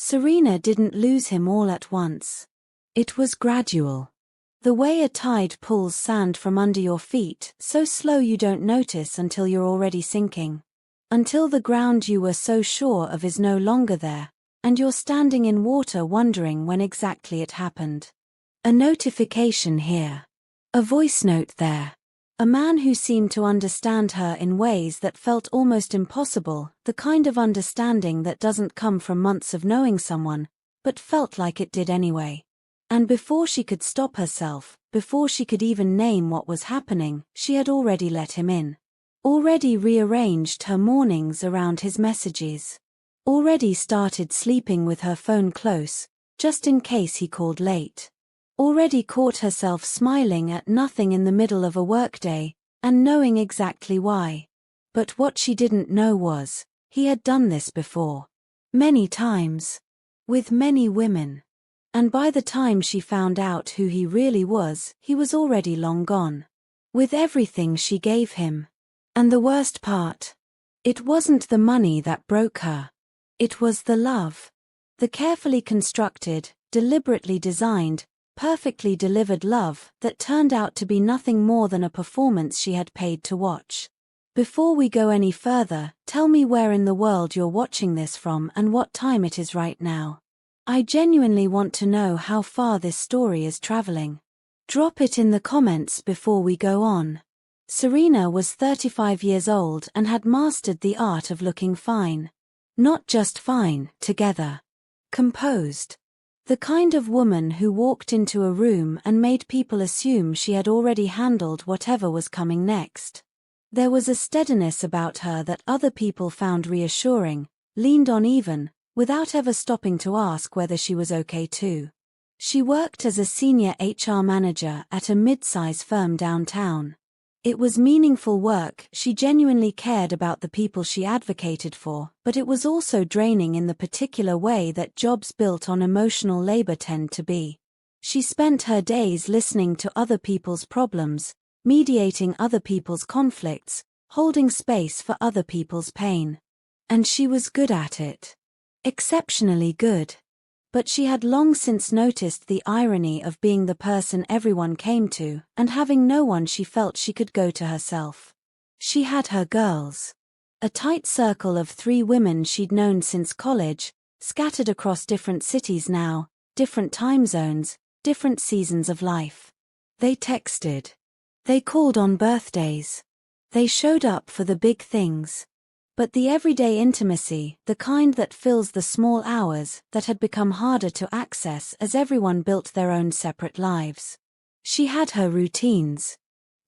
Serena didn't lose him all at once. It was gradual. The way a tide pulls sand from under your feet, so slow you don't notice until you're already sinking. Until the ground you were so sure of is no longer there, and you're standing in water wondering when exactly it happened. A notification here. A voice note there. A man who seemed to understand her in ways that felt almost impossible, the kind of understanding that doesn't come from months of knowing someone, but felt like it did anyway. And before she could stop herself, before she could even name what was happening, she had already let him in. Already rearranged her mornings around his messages. Already started sleeping with her phone close, just in case he called late. Already caught herself smiling at nothing in the middle of a workday, and knowing exactly why. But what she didn't know was, he had done this before. Many times. With many women. And by the time she found out who he really was, he was already long gone. With everything she gave him. And the worst part? It wasn't the money that broke her. It was the love. The carefully constructed, deliberately designed, perfectly delivered love that turned out to be nothing more than a performance she had paid to watch. Before we go any further, tell me where in the world you're watching this from and what time it is right now. I genuinely want to know how far this story is traveling. Drop it in the comments before we go on. Serena was 35 years old and had mastered the art of looking fine. Not just fine, together. Composed. The kind of woman who walked into a room and made people assume she had already handled whatever was coming next. There was a steadiness about her that other people found reassuring, leaned on even, without ever stopping to ask whether she was okay too. She worked as a senior HR manager at a mid-size firm downtown. It was meaningful work, she genuinely cared about the people she advocated for, but it was also draining in the particular way that jobs built on emotional labor tend to be. She spent her days listening to other people's problems, mediating other people's conflicts, holding space for other people's pain. And she was good at it. Exceptionally good. But she had long since noticed the irony of being the person everyone came to, and having no one she felt she could go to herself. She had her girls. A tight circle of 3 women she'd known since college, scattered across different cities now, different time zones, different seasons of life. They texted. They called on birthdays. They showed up for the big things. But the everyday intimacy, the kind that fills the small hours, that had become harder to access as everyone built their own separate lives. She had her routines.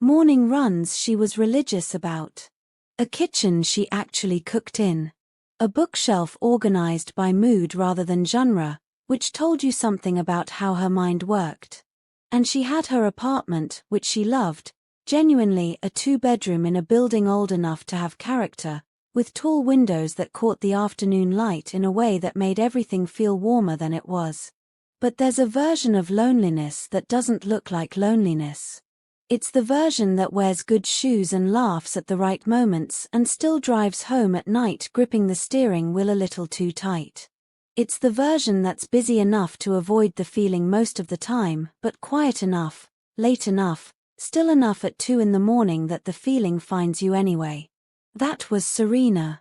Morning runs she was religious about. A kitchen she actually cooked in. A bookshelf organized by mood rather than genre, which told you something about how her mind worked. And she had her apartment, which she loved, genuinely a 2-bedroom in a building old enough to have character, with tall windows that caught the afternoon light in a way that made everything feel warmer than it was. But there's a version of loneliness that doesn't look like loneliness. It's the version that wears good shoes and laughs at the right moments and still drives home at night gripping the steering wheel a little too tight. It's the version that's busy enough to avoid the feeling most of the time, but quiet enough, late enough, still enough at 2 in the morning that the feeling finds you anyway. That was Serena.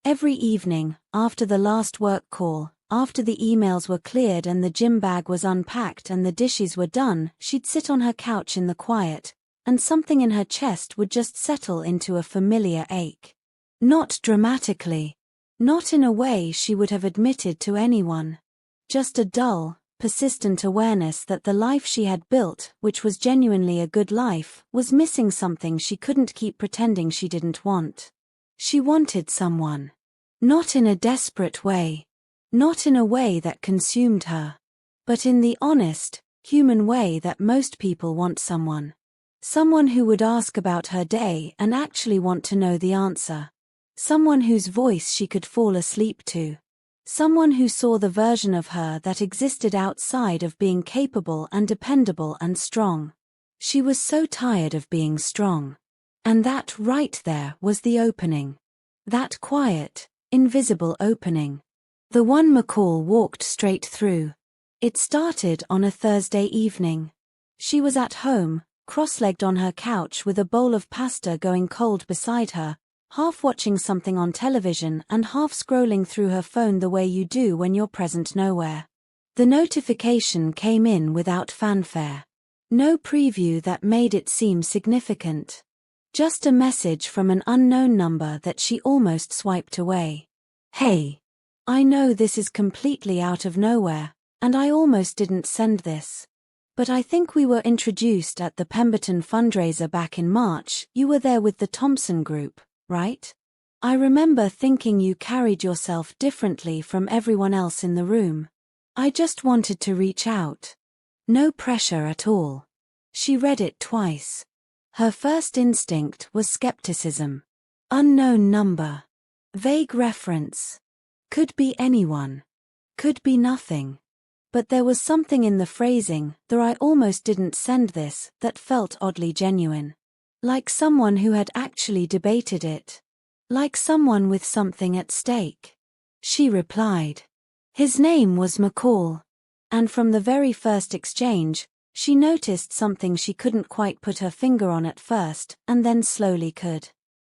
Every evening, after the last work call, after the emails were cleared and the gym bag was unpacked and the dishes were done, she'd sit on her couch in the quiet, and something in her chest would just settle into a familiar ache. Not dramatically. Not in a way she would have admitted to anyone. Just a dull, persistent awareness that the life she had built, which was genuinely a good life, was missing something she couldn't keep pretending she didn't want. She wanted someone. Not in a desperate way. Not in a way that consumed her. But in the honest, human way that most people want someone. Someone who would ask about her day and actually want to know the answer. Someone whose voice she could fall asleep to. Someone who saw the version of her that existed outside of being capable and dependable and strong. She was so tired of being strong. And that right there was the opening. That quiet, invisible opening. The one McCall walked straight through. It started on a Thursday evening. She was at home, cross-legged on her couch with a bowl of pasta going cold beside her, half watching something on television and half scrolling through her phone the way you do when you're present nowhere. The notification came in without fanfare. No preview that made it seem significant. Just a message from an unknown number that she almost swiped away. Hey. I know this is completely out of nowhere, and I almost didn't send this. But I think we were introduced at the Pemberton fundraiser back in March. You were there with the Thompson group, right? I remember thinking you carried yourself differently from everyone else in the room. I just wanted to reach out. No pressure at all. She read it twice. Her first instinct was skepticism. Unknown number. Vague reference. Could be anyone. Could be nothing. But there was something in the phrasing, though I almost didn't send this, that felt oddly genuine. Like someone who had actually debated it. Like someone with something at stake. She replied. His name was McCall. And from the very first exchange, she noticed something she couldn't quite put her finger on at first, and then slowly could.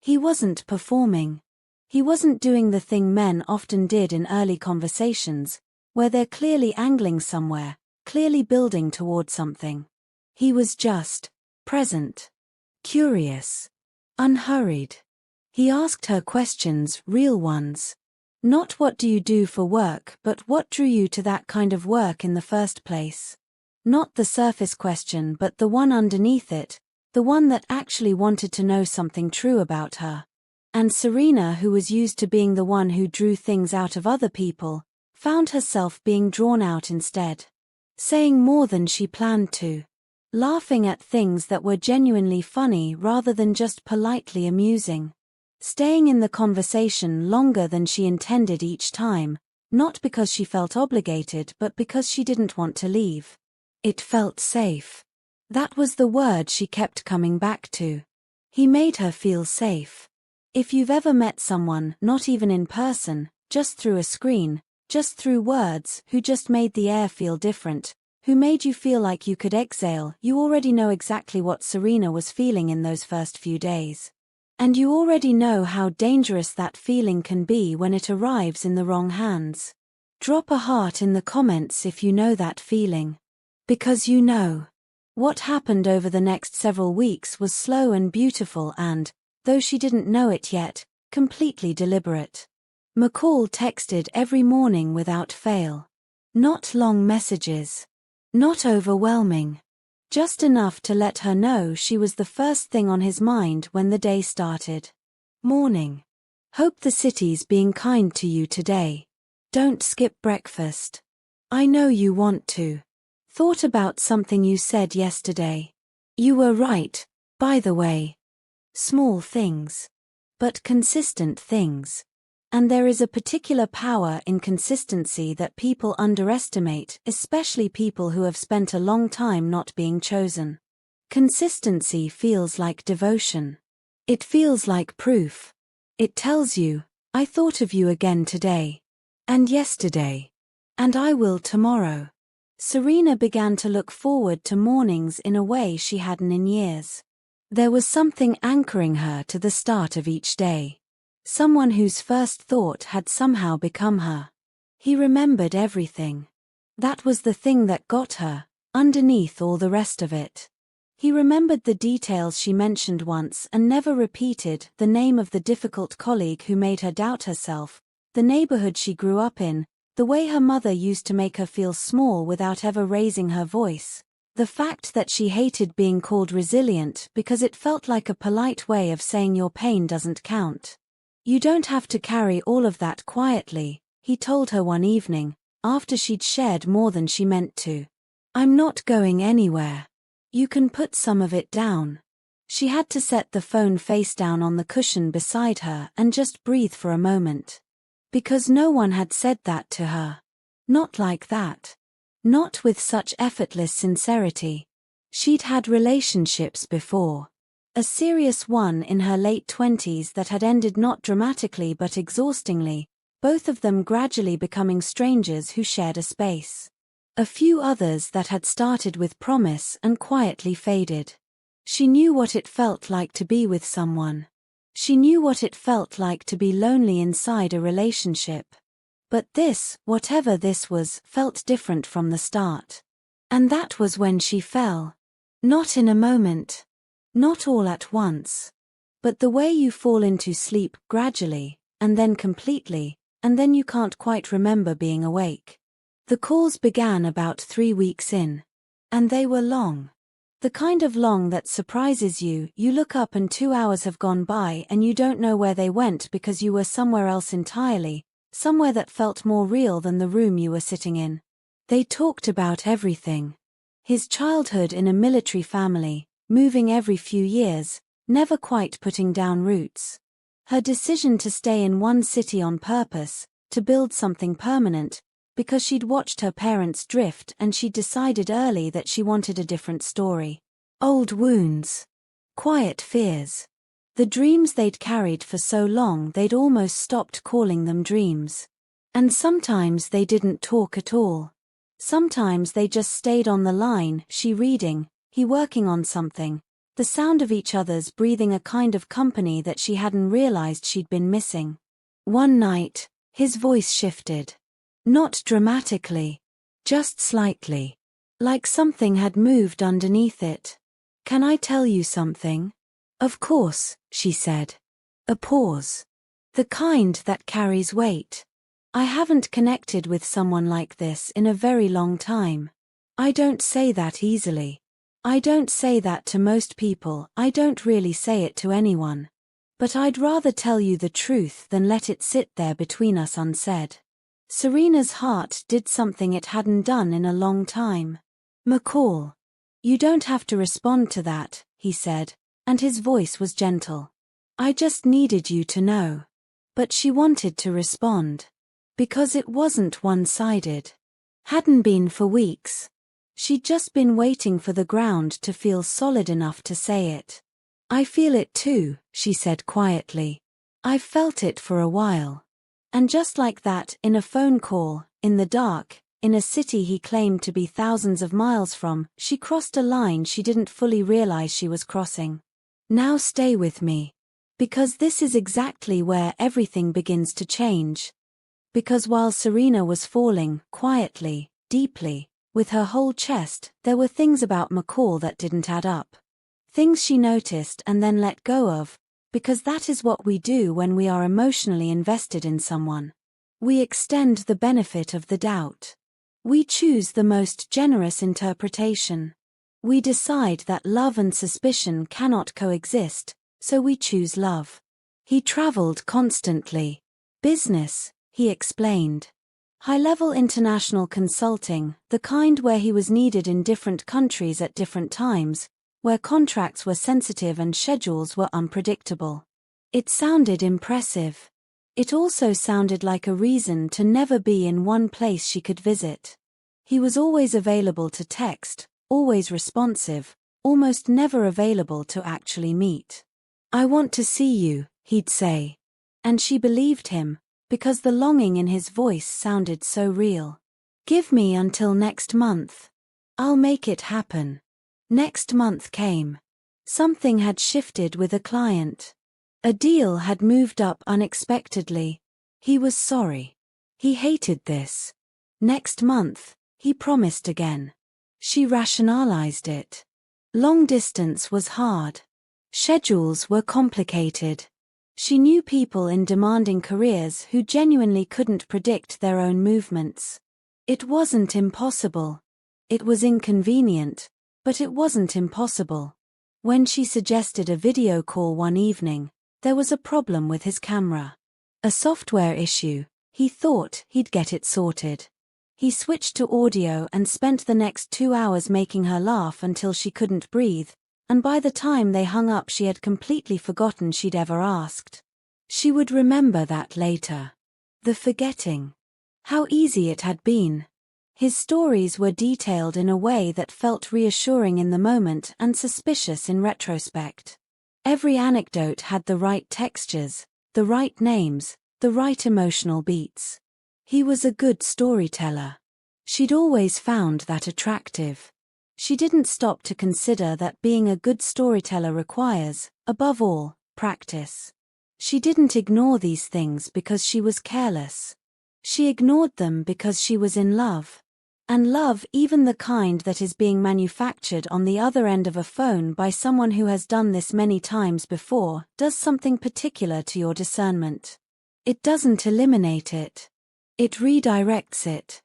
He wasn't performing. He wasn't doing the thing men often did in early conversations, where they're clearly angling somewhere, clearly building toward something. He was just present, curious, unhurried. He asked her questions, real ones. Not what do you do for work, but what drew you to that kind of work in the first place. Not the surface question, but the one underneath it, the one that actually wanted to know something true about her. And Serena, who was used to being the one who drew things out of other people, found herself being drawn out instead. Saying more than she planned to. Laughing at things that were genuinely funny rather than just politely amusing. Staying in the conversation longer than she intended each time, not because she felt obligated but because she didn't want to leave. It felt safe. That was the word she kept coming back to. He made her feel safe. If you've ever met someone, not even in person, just through a screen, just through words, who just made the air feel different, who made you feel like you could exhale, you already know exactly what Serena was feeling in those first few days. And you already know how dangerous that feeling can be when it arrives in the wrong hands. Drop a heart in the comments if you know that feeling. Because you know. What happened over the next several weeks was slow and beautiful and, though she didn't know it yet, completely deliberate. McCall texted every morning without fail. Not long messages. Not overwhelming. Just enough to let her know she was the first thing on his mind when the day started. Morning. Hope the city's being kind to you today. Don't skip breakfast. I know you want to. Thought about something you said yesterday. You were right, by the way. Small things. But consistent things. And there is a particular power in consistency that people underestimate, especially people who have spent a long time not being chosen. Consistency feels like devotion. It feels like proof. It tells you, I thought of you again today. And yesterday. And I will tomorrow. Serena began to look forward to mornings in a way she hadn't in years. There was something anchoring her to the start of each day. Someone whose first thought had somehow become her. He remembered everything. That was the thing that got her, underneath all the rest of it. He remembered the details she mentioned once and never repeated, the name of the difficult colleague who made her doubt herself, the neighborhood she grew up in, the way her mother used to make her feel small without ever raising her voice. The fact that she hated being called resilient because it felt like a polite way of saying your pain doesn't count. You don't have to carry all of that quietly, he told her one evening, after she'd shared more than she meant to. I'm not going anywhere. You can put some of it down. She had to set the phone face down on the cushion beside her and just breathe for a moment. Because no one had said that to her. Not like that. Not with such effortless sincerity. She'd had relationships before. A serious one in her late 20s that had ended not dramatically but exhaustingly, both of them gradually becoming strangers who shared a space. A few others that had started with promise and quietly faded. She knew what it felt like to be with someone. She knew what it felt like to be lonely inside a relationship. But this, whatever this was, felt different from the start. And that was when she fell. Not in a moment. Not all at once. But the way you fall into sleep gradually, and then completely, and then you can't quite remember being awake. The calls began about 3 weeks in. And they were long. The kind of long that surprises you. You look up and 2 hours have gone by and you don't know where they went because you were somewhere else entirely, somewhere that felt more real than the room you were sitting in. They talked about everything. His childhood in a military family, moving every few years, never quite putting down roots. Her decision to stay in one city on purpose, to build something permanent, because she'd watched her parents drift and she'd decided early that she wanted a different story. Old wounds. Quiet fears. The dreams they'd carried for so long they'd almost stopped calling them dreams. And sometimes they didn't talk at all. Sometimes they just stayed on the line, she reading, he working on something, the sound of each other's breathing, a kind of company that she hadn't realized she'd been missing. One night, his voice shifted. Not dramatically. Just slightly. Like something had moved underneath it. Can I tell you something? Of course, she said. A pause. The kind that carries weight. I haven't connected with someone like this in a very long time. I don't say that easily. I don't say that to most people, I don't really say it to anyone. But I'd rather tell you the truth than let it sit there between us unsaid. Serena's heart did something it hadn't done in a long time. McCall. You don't have to respond to that, he said, and his voice was gentle. I just needed you to know. But she wanted to respond. Because it wasn't one-sided. Hadn't been for weeks. She'd just been waiting for the ground to feel solid enough to say it. I feel it too, she said quietly. I've felt it for a while. And just like that, in a phone call, in the dark, in a city he claimed to be thousands of miles from, she crossed a line she didn't fully realize she was crossing. Now stay with me. Because this is exactly where everything begins to change. Because while Serena was falling, quietly, deeply, with her whole chest, there were things about McCall that didn't add up. Things she noticed and then let go of. Because that is what we do when we are emotionally invested in someone. We extend the benefit of the doubt. We choose the most generous interpretation. We decide that love and suspicion cannot coexist, so we choose love. He traveled constantly. Business, he explained. High-level international consulting, the kind where he was needed in different countries at different times, where contracts were sensitive and schedules were unpredictable. It sounded impressive. It also sounded like a reason to never be in one place she could visit. He was always available to text, always responsive, almost never available to actually meet. I want to see you, he'd say. And she believed him, because the longing in his voice sounded so real. Give me until next month. I'll make it happen. Next month came. Something had shifted with a client. A deal had moved up unexpectedly. He was sorry. He hated this. Next month, he promised again. She rationalized it. Long distance was hard. Schedules were complicated. She knew people in demanding careers who genuinely couldn't predict their own movements. It wasn't impossible. It was inconvenient. But it wasn't impossible. When she suggested a video call one evening, there was a problem with his camera. A software issue. He thought he'd get it sorted. He switched to audio and spent the next 2 hours making her laugh until she couldn't breathe, and by the time they hung up she had completely forgotten she'd ever asked. She would remember that later. The forgetting. How easy it had been. His stories were detailed in a way that felt reassuring in the moment and suspicious in retrospect. Every anecdote had the right textures, the right names, the right emotional beats. He was a good storyteller. She'd always found that attractive. She didn't stop to consider that being a good storyteller requires, above all, practice. She didn't ignore these things because she was careless. She ignored them because she was in love. And love, even the kind that is being manufactured on the other end of a phone by someone who has done this many times before, does something particular to your discernment. It doesn't eliminate it. It redirects it.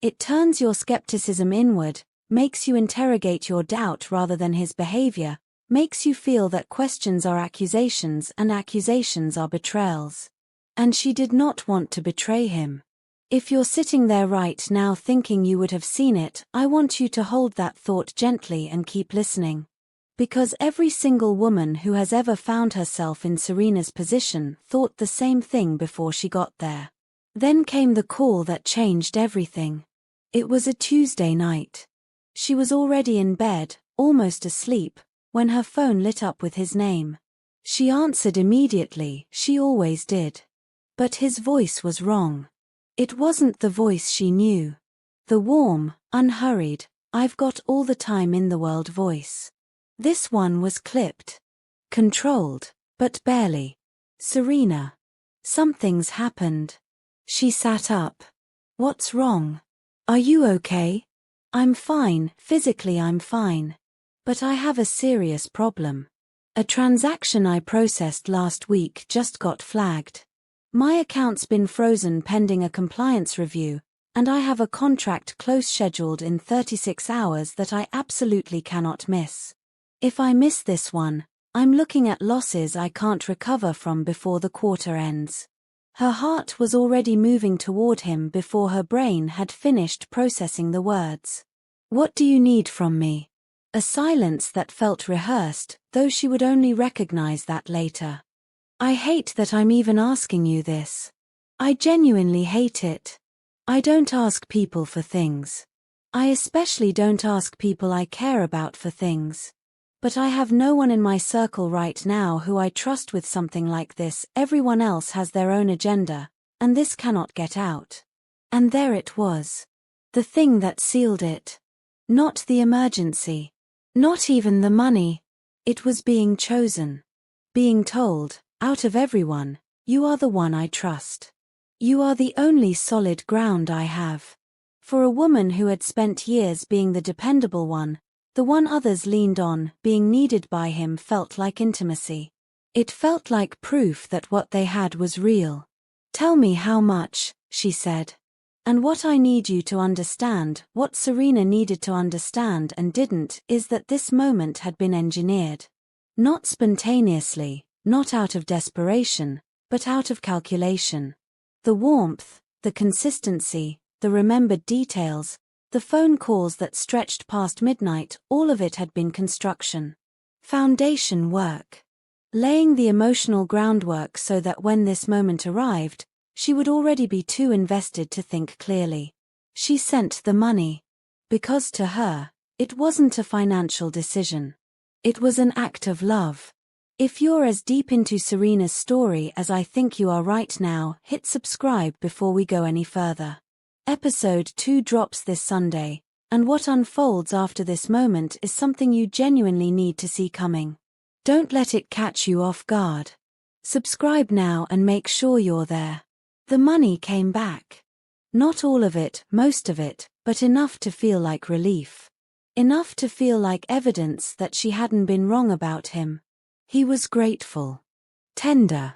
It turns your skepticism inward, makes you interrogate your doubt rather than his behavior, makes you feel that questions are accusations and accusations are betrayals. And she did not want to betray him. If you're sitting there right now thinking you would have seen it, I want you to hold that thought gently and keep listening. Because every single woman who has ever found herself in Serena's position thought the same thing before she got there. Then came the call that changed everything. It was a Tuesday night. She was already in bed, almost asleep, when her phone lit up with his name. She answered immediately, she always did. But his voice was wrong. It wasn't the voice she knew. The warm, unhurried, I've got all the time in the world voice. This one was clipped. Controlled, but barely. Serena. Something's happened. She sat up. What's wrong? Are you okay? I'm fine, physically I'm fine. But I have a serious problem. A transaction I processed last week just got flagged. My account's been frozen pending a compliance review, and I have a contract close scheduled in 36 hours that I absolutely cannot miss. If I miss this one, I'm looking at losses I can't recover from before the quarter ends. Her heart was already moving toward him before her brain had finished processing the words. What do you need from me? A silence that felt rehearsed, though she would only recognize that later. I hate that I'm even asking you this. I genuinely hate it. I don't ask people for things. I especially don't ask people I care about for things. But I have no one in my circle right now who I trust with something like this. Everyone else has their own agenda, and this cannot get out. And there it was. The thing that sealed it. Not the emergency. Not even the money. It was being chosen. Being told, out of everyone, you are the one I trust. You are the only solid ground I have. For a woman who had spent years being the dependable one, the one others leaned on, being needed by him felt like intimacy. It felt like proof that what they had was real. Tell me how much, she said. And what I need you to understand, what Serena needed to understand and didn't, is that this moment had been engineered. Not spontaneously, not out of desperation, but out of calculation. The warmth, the consistency, the remembered details, the phone calls that stretched past midnight, all of it had been construction. Foundation work. Laying the emotional groundwork so that when this moment arrived, she would already be too invested to think clearly. She sent the money. Because to her, it wasn't a financial decision. It was an act of love. If you're as deep into Serena's story as I think you are right now, hit subscribe before we go any further. Episode 2 drops this Sunday, and what unfolds after this moment is something you genuinely need to see coming. Don't let it catch you off guard. Subscribe now and make sure you're there. The money came back. Not all of it, most of it, but enough to feel like relief. Enough to feel like evidence that she hadn't been wrong about him. He was grateful. Tender.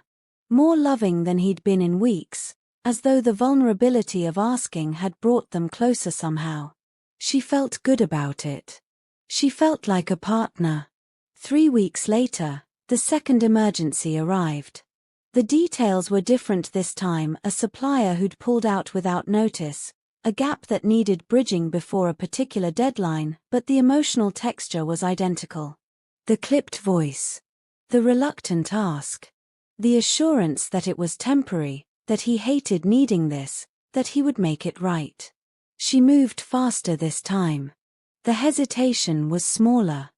More loving than he'd been in weeks, as though the vulnerability of asking had brought them closer somehow. She felt good about it. She felt like a partner. 3 weeks later, the second emergency arrived. The details were different this time, a supplier who'd pulled out without notice, a gap that needed bridging before a particular deadline, but the emotional texture was identical. The clipped voice. The reluctant ask. The assurance that it was temporary, that he hated needing this, that he would make it right. She moved faster this time. The hesitation was smaller.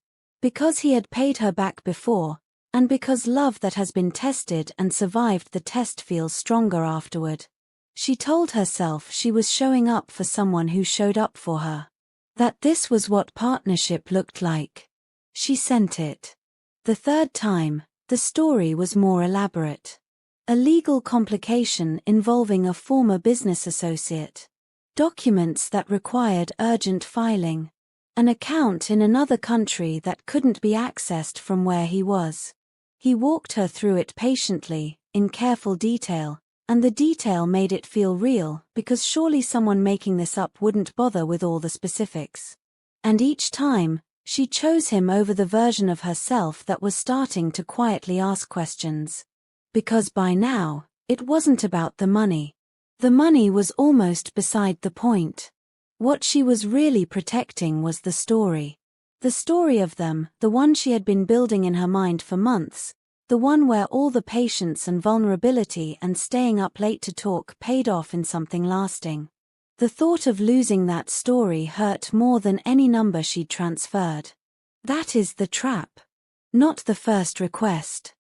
Because he had paid her back before, And because love that has been tested and survived the test feels stronger afterward. She told herself she was showing up for someone who showed up for her. That this was what partnership looked like. She sent it. The third time, the story was more elaborate. A legal complication involving a former business associate. Documents that required urgent filing. An account in another country that couldn't be accessed from where he was. He walked her through it patiently, in careful detail, and the detail made it feel real because surely someone making this up wouldn't bother with all the specifics. And each time, she chose him over the version of herself that was starting to quietly ask questions. Because by now, it wasn't about the money. The money was almost beside the point. What she was really protecting was the story. The story of them, the one she had been building in her mind for months, the one where all the patience and vulnerability and staying up late to talk paid off in something lasting. The thought of losing that story hurt more than any number she'd transferred. That is the trap. Not the first request.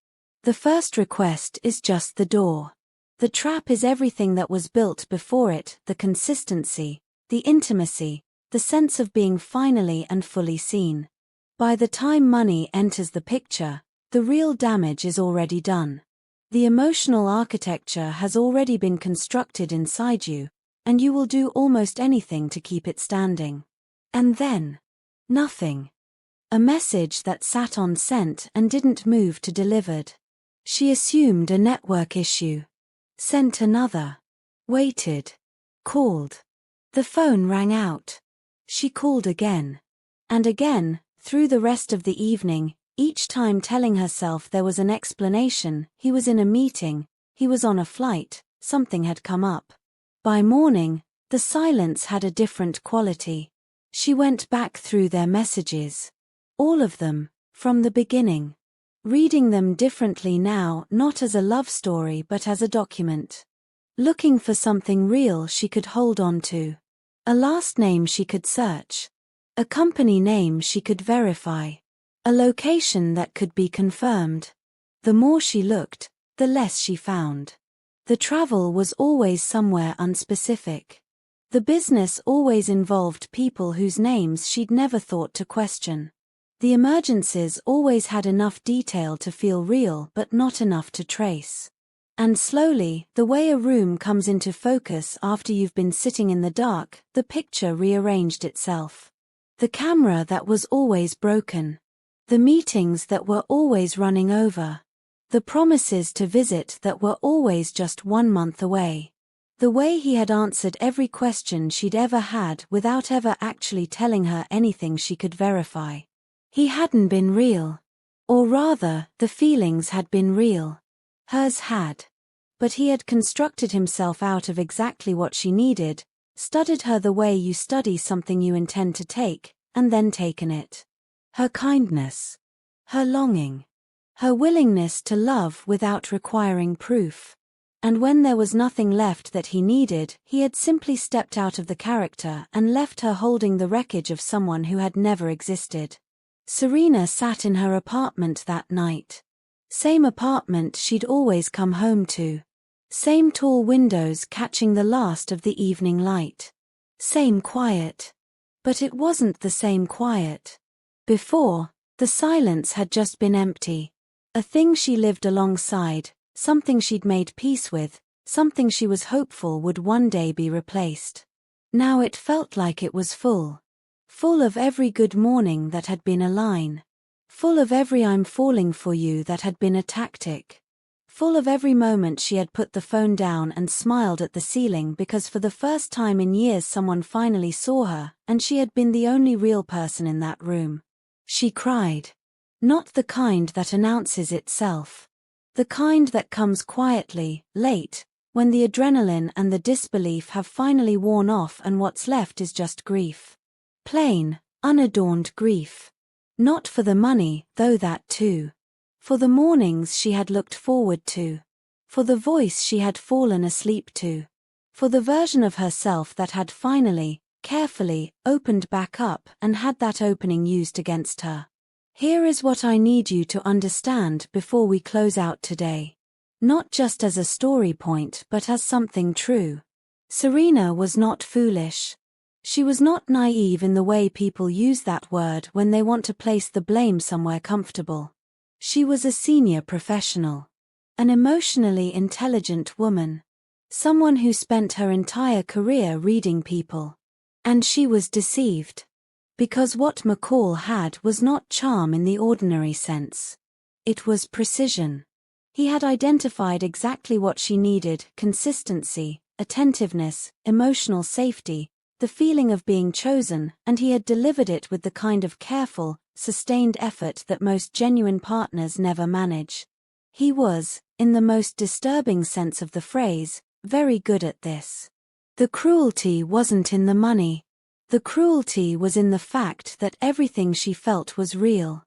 The first request is just the door. The trap is everything that was built before it, the consistency, the intimacy, the sense of being finally and fully seen. By the time money enters the picture, the real damage is already done. The emotional architecture has already been constructed inside you, and you will do almost anything to keep it standing. And then, nothing. A message that sat on sent and didn't move to delivered. She assumed a network issue. Sent another. Waited. Called. The phone rang out. She called again. And again, through the rest of the evening, each time telling herself there was an explanation, he was in a meeting, he was on a flight, something had come up. By morning, the silence had a different quality. She went back through their messages. All of them, from the beginning. Reading them differently now, not as a love story but as a document. Looking for something real she could hold on to. A last name she could search. A company name she could verify. A location that could be confirmed. The more she looked, the less she found. The travel was always somewhere unspecific. The business always involved people whose names she'd never thought to question. The emergencies always had enough detail to feel real but not enough to trace. And slowly, the way a room comes into focus after you've been sitting in the dark, the picture rearranged itself. The camera that was always broken. The meetings that were always running over. The promises to visit that were always just 1 month away. The way he had answered every question she'd ever had without ever actually telling her anything she could verify. He hadn't been real. Or rather, the feelings had been real. Hers had. But he had constructed himself out of exactly what she needed, studied her the way you study something you intend to take, and then taken it. Her kindness. Her longing. Her willingness to love without requiring proof. And when there was nothing left that he needed, he had simply stepped out of the character and left her holding the wreckage of someone who had never existed. Serena sat in her apartment that night. Same apartment she'd always come home to. Same tall windows catching the last of the evening light. Same quiet. But it wasn't the same quiet. Before, the silence had just been empty. A thing she lived alongside, something she'd made peace with, something she was hopeful would one day be replaced. Now it felt like it was full. Full of every good morning that had been a line. Full of every I'm falling for you that had been a tactic. Full of every moment she had put the phone down and smiled at the ceiling because for the first time in years someone finally saw her, and she had been the only real person in that room. She cried. Not the kind that announces itself. The kind that comes quietly, late, when the adrenaline and the disbelief have finally worn off and what's left is just grief. Plain, unadorned grief. Not for the money, though that too. For the mornings she had looked forward to. For the voice she had fallen asleep to. For the version of herself that had finally, carefully, opened back up and had that opening used against her. Here is what I need you to understand before we close out today. Not just as a story point but as something true. Serena was not foolish. She was not naive in the way people use that word when they want to place the blame somewhere comfortable. She was a senior professional. An emotionally intelligent woman. Someone who spent her entire career reading people. And she was deceived. Because what McCall had was not charm in the ordinary sense. It was precision. He had identified exactly what she needed: consistency, attentiveness, emotional safety, the feeling of being chosen, and he had delivered it with the kind of careful, sustained effort that most genuine partners never manage. He was, in the most disturbing sense of the phrase, very good at this. The cruelty wasn't in the money. The cruelty was in the fact that everything she felt was real.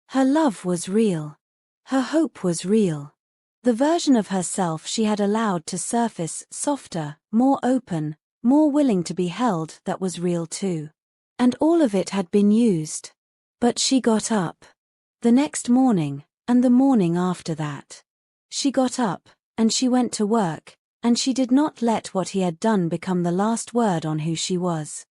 Her love was real. Her hope was real. The version of herself she had allowed to surface, softer, more open, more willing to be held, that was real too. And all of it had been used. But she got up. The next morning, and the morning after that. She got up, and she went to work, and she did not let what he had done become the last word on who she was.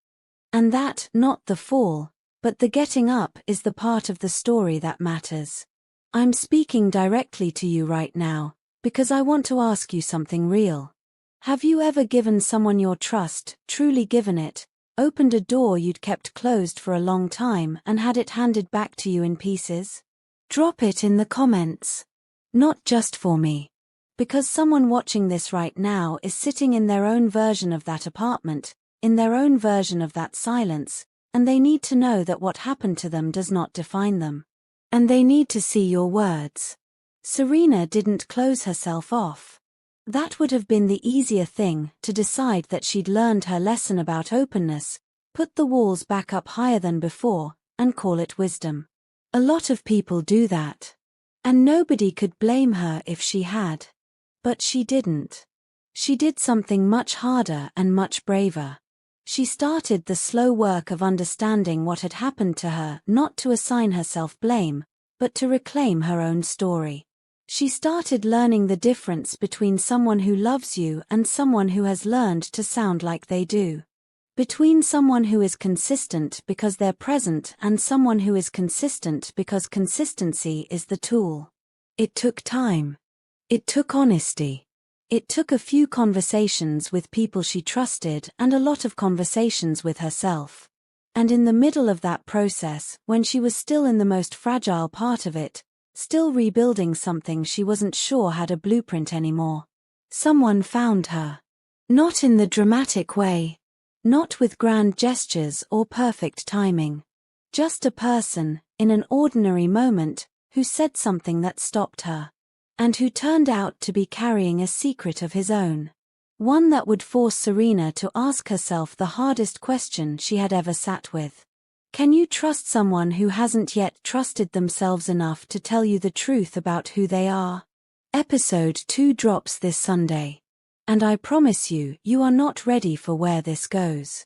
And that, not the fall, but the getting up, is the part of the story that matters. I'm speaking directly to you right now, because I want to ask you something real. Have you ever given someone your trust, truly given it, opened a door you'd kept closed for a long time and had it handed back to you in pieces? Drop it in the comments. Not just for me. Because someone watching this right now is sitting in their own version of that apartment, in their own version of that silence, and they need to know that what happened to them does not define them. And they need to see your words. Serena didn't close herself off. That would have been the easier thing, to decide that she'd learned her lesson about openness, put the walls back up higher than before, and call it wisdom. A lot of people do that. And nobody could blame her if she had. But she didn't. She did something much harder and much braver. She started the slow work of understanding what had happened to her, not to assign herself blame, but to reclaim her own story. She started learning the difference between someone who loves you and someone who has learned to sound like they do. Between someone who is consistent because they're present and someone who is consistent because consistency is the tool. It took time. It took honesty. It took a few conversations with people she trusted and a lot of conversations with herself. And in the middle of that process, when she was still in the most fragile part of it, still rebuilding something she wasn't sure had a blueprint anymore, someone found her. Not in the dramatic way. Not with grand gestures or perfect timing. Just a person, in an ordinary moment, who said something that stopped her. And who turned out to be carrying a secret of his own. One that would force Serena to ask herself the hardest question she had ever sat with. Can you trust someone who hasn't yet trusted themselves enough to tell you the truth about who they are? Episode 2 drops this Sunday. And I promise you, you are not ready for where this goes.